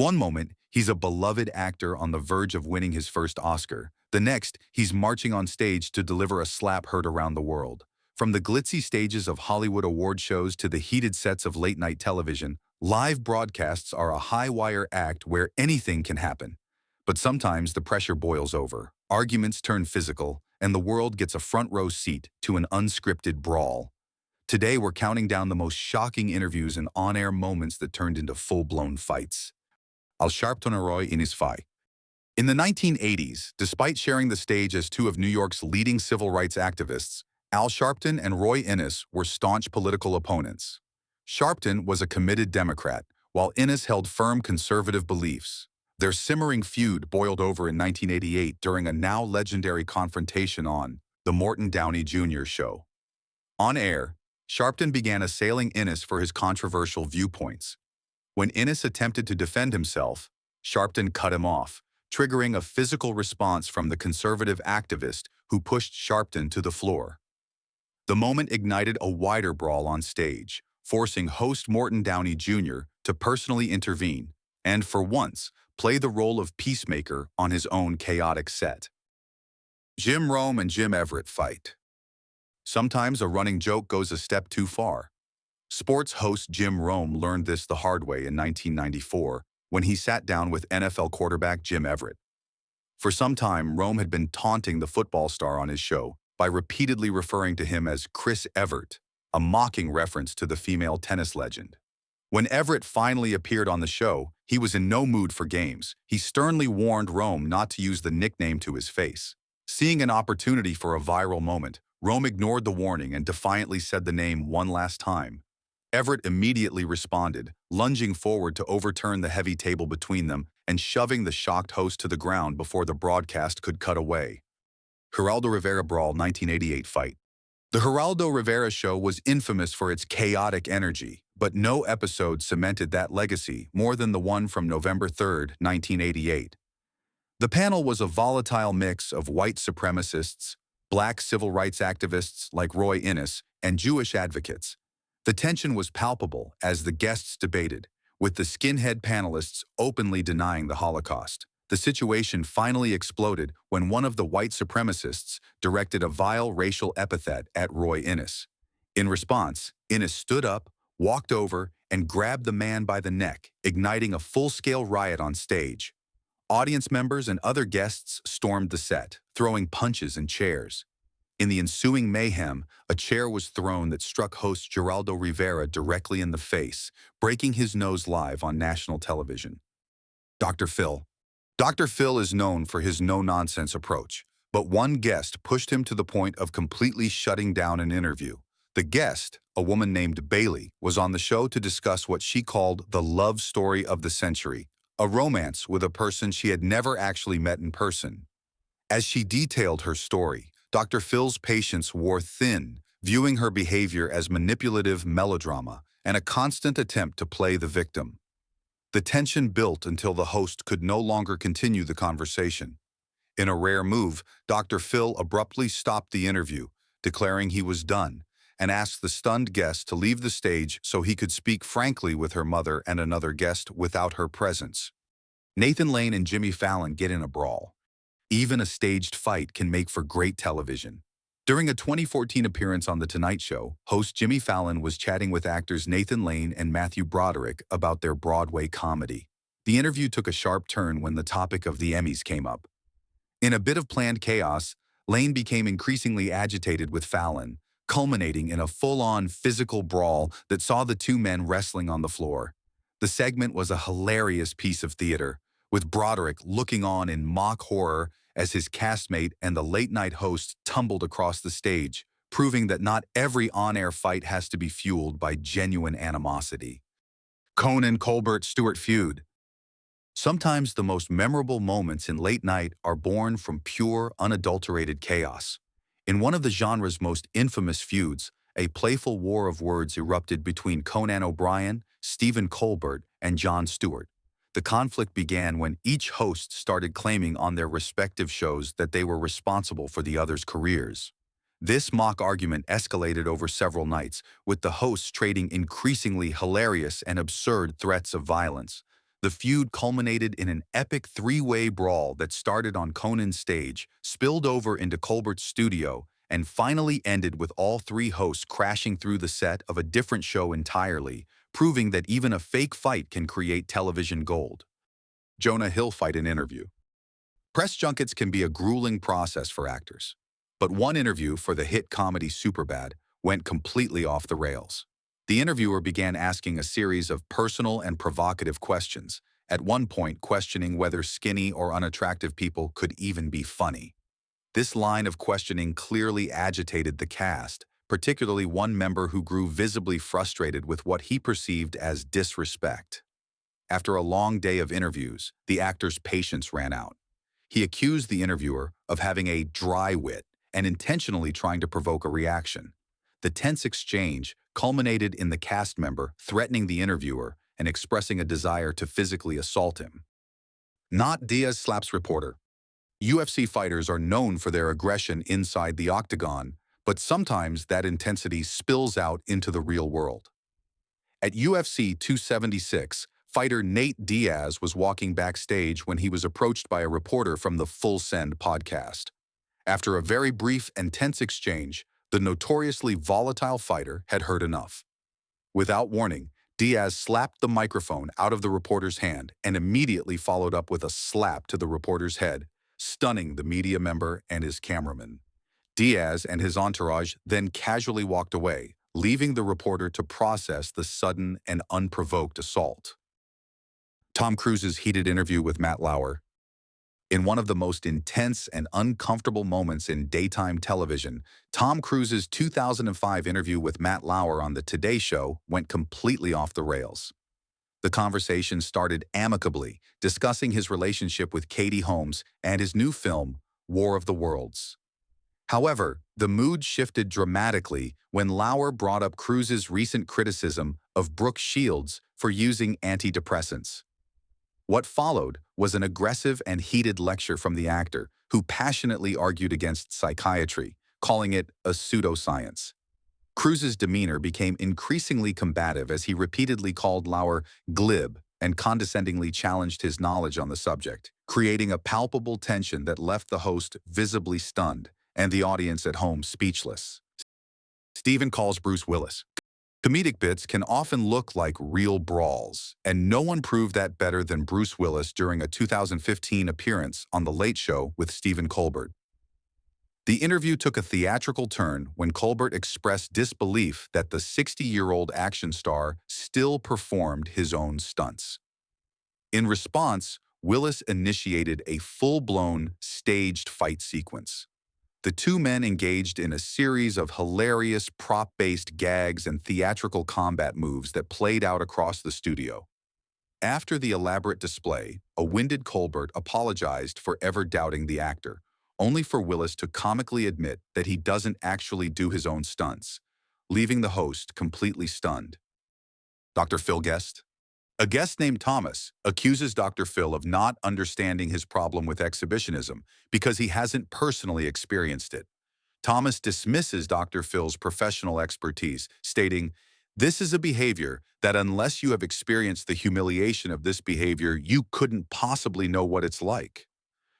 One moment, he's a beloved actor on the verge of winning his first Oscar. The next, he's marching on stage to deliver a slap heard around the world. From the glitzy stages of Hollywood award shows to the heated sets of late-night television, live broadcasts are a high-wire act where anything can happen. But sometimes the pressure boils over, arguments turn physical, and the world gets a front-row seat to an unscripted brawl. Today, we're counting down the most shocking interviews and on-air moments that turned into full-blown fights. Al Sharpton and Roy Innis fight. In the 1980s, despite sharing the stage as two of New York's leading civil rights activists, Al Sharpton and Roy Innis were staunch political opponents. Sharpton was a committed Democrat, while Innis held firm conservative beliefs. Their simmering feud boiled over in 1988 during a now legendary confrontation on The Morton Downey Jr. Show. On air, Sharpton began assailing Innis for his controversial viewpoints. When Innis attempted to defend himself, Sharpton cut him off, triggering a physical response from the conservative activist who pushed Sharpton to the floor. The moment ignited a wider brawl on stage, forcing host Morton Downey Jr. to personally intervene and, for once, play the role of peacemaker on his own chaotic set. Jim Rome and Jim Everett fight. Sometimes a running joke goes a step too far. Sports host Jim Rome learned this the hard way in 1994 when he sat down with NFL quarterback Jim Everett. For some time, Rome had been taunting the football star on his show by repeatedly referring to him as Chris Evert, a mocking reference to the female tennis legend. When Everett finally appeared on the show, he was in no mood for games. He sternly warned Rome not to use the nickname to his face. Seeing an opportunity for a viral moment, Rome ignored the warning and defiantly said the name one last time. Everett immediately responded, lunging forward to overturn the heavy table between them and shoving the shocked host to the ground before the broadcast could cut away. Geraldo Rivera Brawl 1988 fight. The Geraldo Rivera Show was infamous for its chaotic energy, but no episode cemented that legacy more than the one from November 3, 1988. The panel was a volatile mix of white supremacists, black civil rights activists like Roy Innis, and Jewish advocates. The tension was palpable as the guests debated, with the skinhead panelists openly denying the Holocaust. The situation finally exploded when one of the white supremacists directed a vile racial epithet at Roy Innis. In response, Innis stood up, walked over, and grabbed the man by the neck, igniting a full-scale riot on stage. Audience members and other guests stormed the set, throwing punches and chairs. In the ensuing mayhem, a chair was thrown that struck host Geraldo Rivera directly in the face, breaking his nose live on national television. Dr. Phil. Dr. Phil is known for his no-nonsense approach, but one guest pushed him to the point of completely shutting down an interview. The guest, a woman named Bailey, was on the show to discuss what she called the love story of the century, a romance with a person she had never actually met in person. As she detailed her story, Dr. Phil's patience wore thin, viewing her behavior as manipulative melodrama and a constant attempt to play the victim. The tension built until the host could no longer continue the conversation. In a rare move, Dr. Phil abruptly stopped the interview, declaring he was done, and asked the stunned guest to leave the stage so he could speak frankly with her mother and another guest without her presence. Nathan Lane and Jimmy Fallon get in a brawl. Even a staged fight can make for great television. During a 2014 appearance on The Tonight Show, host Jimmy Fallon was chatting with actors Nathan Lane and Matthew Broderick about their Broadway comedy. The interview took a sharp turn when the topic of the Emmys came up. In a bit of planned chaos, Lane became increasingly agitated with Fallon, culminating in a full-on physical brawl that saw the two men wrestling on the floor. The segment was a hilarious piece of theater, with Broderick looking on in mock horror as his castmate and the late-night host tumbled across the stage, proving that not every on-air fight has to be fueled by genuine animosity. Conan Colbert-Stewart feud. Sometimes the most memorable moments in late night are born from pure, unadulterated chaos. In one of the genre's most infamous feuds, a playful war of words erupted between Conan O'Brien, Stephen Colbert, and Jon Stewart. The conflict began when each host started claiming on their respective shows that they were responsible for the other's careers. This mock argument escalated over several nights, with the hosts trading increasingly hilarious and absurd threats of violence. The feud culminated in an epic three-way brawl that started on Conan's stage, spilled over into Colbert's studio, and finally ended with all three hosts crashing through the set of a different show entirely, proving that even a fake fight can create television gold. Jonah Hill fight and interview. Press junkets can be a grueling process for actors. But one interview for the hit comedy Superbad went completely off the rails. The interviewer began asking a series of personal and provocative questions, at one point questioning whether skinny or unattractive people could even be funny. This line of questioning clearly agitated the cast, particularly one member who grew visibly frustrated with what he perceived as disrespect. After a long day of interviews, the actor's patience ran out. He accused the interviewer of having a dry wit and intentionally trying to provoke a reaction. The tense exchange culminated in the cast member threatening the interviewer and expressing a desire to physically assault him. Not Diaz slaps reporter. UFC fighters are known for their aggression inside the octagon, but sometimes that intensity spills out into the real world. At UFC 276, fighter Nate Diaz was walking backstage when he was approached by a reporter from the Full Send podcast. After a very brief and tense exchange, the notoriously volatile fighter had heard enough. Without warning, Diaz slapped the microphone out of the reporter's hand and immediately followed up with a slap to the reporter's head, stunning the media member and his cameraman. Diaz and his entourage then casually walked away, leaving the reporter to process the sudden and unprovoked assault. Tom Cruise's heated interview with Matt Lauer. In one of the most intense and uncomfortable moments in daytime television, Tom Cruise's 2005 interview with Matt Lauer on The Today Show went completely off the rails. The conversation started amicably, discussing his relationship with Katie Holmes and his new film, War of the Worlds. However, the mood shifted dramatically when Lauer brought up Cruise's recent criticism of Brooke Shields for using antidepressants. What followed was an aggressive and heated lecture from the actor, who passionately argued against psychiatry, calling it a pseudoscience. Cruise's demeanor became increasingly combative as he repeatedly called Lauer glib and condescendingly challenged his knowledge on the subject, creating a palpable tension that left the host visibly stunned and the audience at home speechless. Steven calls Bruce Willis. Comedic bits can often look like real brawls, and no one proved that better than Bruce Willis during a 2015 appearance on The Late Show with Stephen Colbert. The interview took a theatrical turn when Colbert expressed disbelief that the 60-year-old action star still performed his own stunts. In response, Willis initiated a full-blown, staged fight sequence. The two men engaged in a series of hilarious prop-based gags and theatrical combat moves that played out across the studio. After the elaborate display, a winded Colbert apologized for ever doubting the actor, only for Willis to comically admit that he doesn't actually do his own stunts, leaving the host completely stunned. Dr. Phil Guest? A guest named Thomas accuses Dr. Phil of not understanding his problem with exhibitionism because he hasn't personally experienced it. Thomas dismisses Dr. Phil's professional expertise, stating, "This is a behavior that unless you have experienced the humiliation of this behavior, you couldn't possibly know what it's like."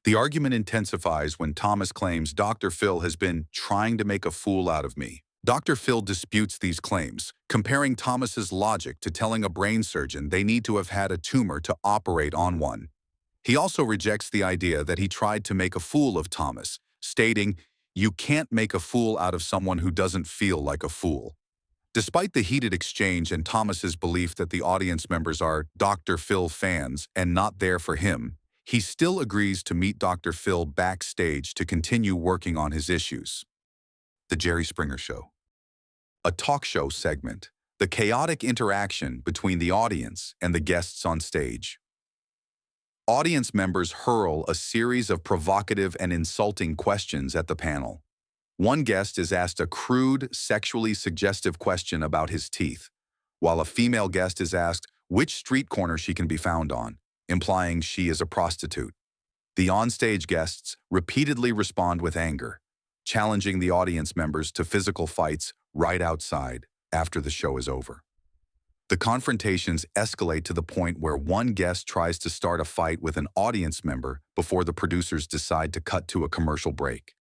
The argument intensifies when Thomas claims Dr. Phil has been trying to make a fool out of me. Dr. Phil disputes these claims, comparing Thomas's logic to telling a brain surgeon they need to have had a tumor to operate on one. He also rejects the idea that he tried to make a fool of Thomas, stating, "You can't make a fool out of someone who doesn't feel like a fool." Despite the heated exchange and Thomas's belief that the audience members are Dr. Phil fans and not there for him, he still agrees to meet Dr. Phil backstage to continue working on his issues. The Jerry Springer Show. A talk show segment, the chaotic interaction between the audience and the guests on stage. Audience members hurl a series of provocative and insulting questions at the panel. One guest is asked a crude, sexually suggestive question about his teeth, while a female guest is asked which street corner she can be found on, implying she is a prostitute. The onstage guests repeatedly respond with anger, challenging the audience members to physical fights right outside after the show is over. The confrontations escalate to the point where one guest tries to start a fight with an audience member before the producers decide to cut to a commercial break.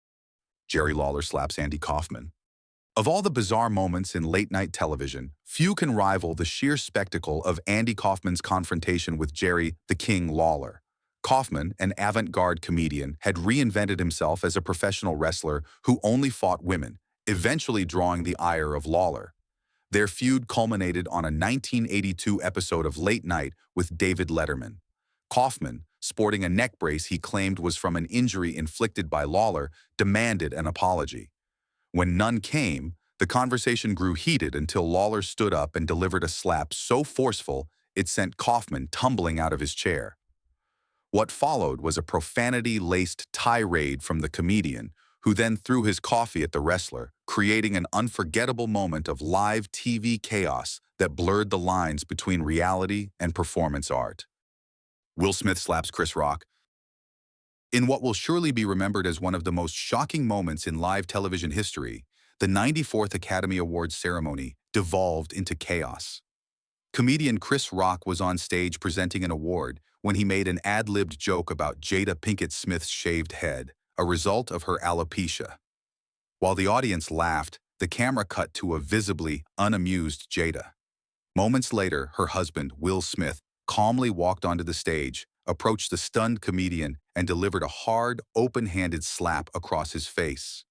Jerry Lawler slaps Andy Kaufman. Of all the bizarre moments in late-night television, few can rival the sheer spectacle of Andy Kaufman's confrontation with Jerry the King Lawler. Kaufman, an avant-garde comedian, had reinvented himself as a professional wrestler who only fought women, eventually drawing the ire of Lawler. Their feud culminated on a 1982 episode of Late Night with David Letterman. Kaufman, sporting a neck brace he claimed was from an injury inflicted by Lawler, demanded an apology. When none came, the conversation grew heated until Lawler stood up and delivered a slap so forceful it sent Kaufman tumbling out of his chair. What followed was a profanity-laced tirade from the comedian, who then threw his coffee at the wrestler, creating an unforgettable moment of live TV chaos that blurred the lines between reality and performance art. Will Smith slaps Chris Rock. In what will surely be remembered as one of the most shocking moments in live television history, the 94th Academy Awards ceremony devolved into chaos. Comedian Chris Rock was on stage presenting an award when he made an ad-libbed joke about Jada Pinkett Smith's shaved head, a result of her alopecia. While the audience laughed, the camera cut to a visibly unamused Jada. Moments later, her husband, Will Smith, calmly walked onto the stage, approached the stunned comedian, and delivered a hard, open-handed slap across his face.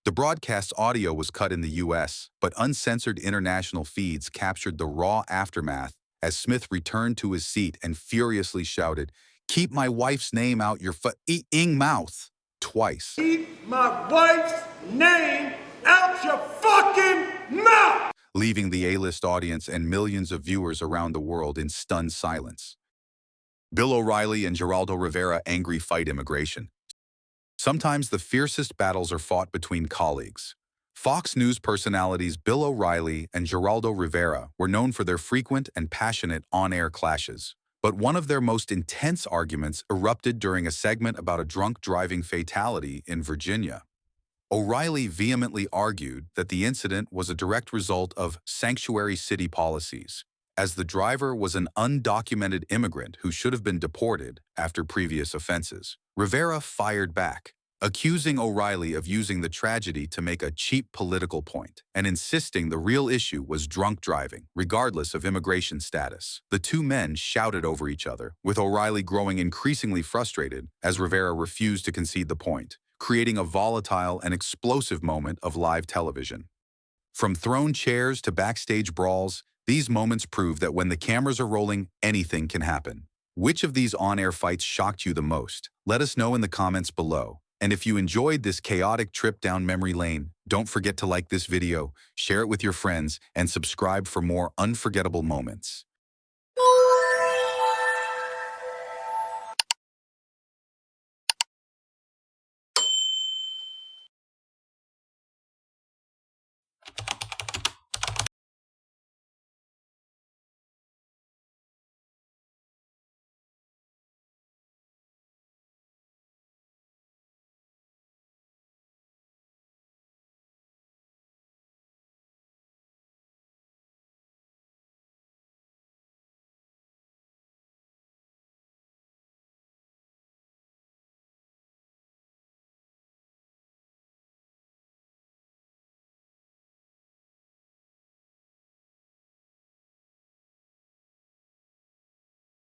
The broadcast's audio was cut in the U.S., but uncensored international feeds captured the raw aftermath as Smith returned to his seat and furiously shouted, "Keep my wife's name out your f***ing mouth," twice. "Keep my wife's name out your fucking mouth!" Leaving the A-list audience and millions of viewers around the world in stunned silence. Bill O'Reilly and Geraldo Rivera angry fight immigration. Sometimes the fiercest battles are fought between colleagues. Fox News personalities Bill O'Reilly and Geraldo Rivera were known for their frequent and passionate on-air clashes. But one of their most intense arguments erupted during a segment about a drunk driving fatality in Virginia. O'Reilly vehemently argued that the incident was a direct result of sanctuary city policies, as the driver was an undocumented immigrant who should have been deported after previous offenses. Rivera fired back, accusing O'Reilly of using the tragedy to make a cheap political point and insisting the real issue was drunk driving, regardless of immigration status. The two men shouted over each other, with O'Reilly growing increasingly frustrated as Rivera refused to concede the point, creating a volatile and explosive moment of live television. From thrown chairs to backstage brawls, these moments prove that when the cameras are rolling, anything can happen. Which of these on-air fights shocked you the most? Let us know in the comments below. And if you enjoyed this chaotic trip down memory lane, don't forget to like this video, share it with your friends, and subscribe for more unforgettable moments.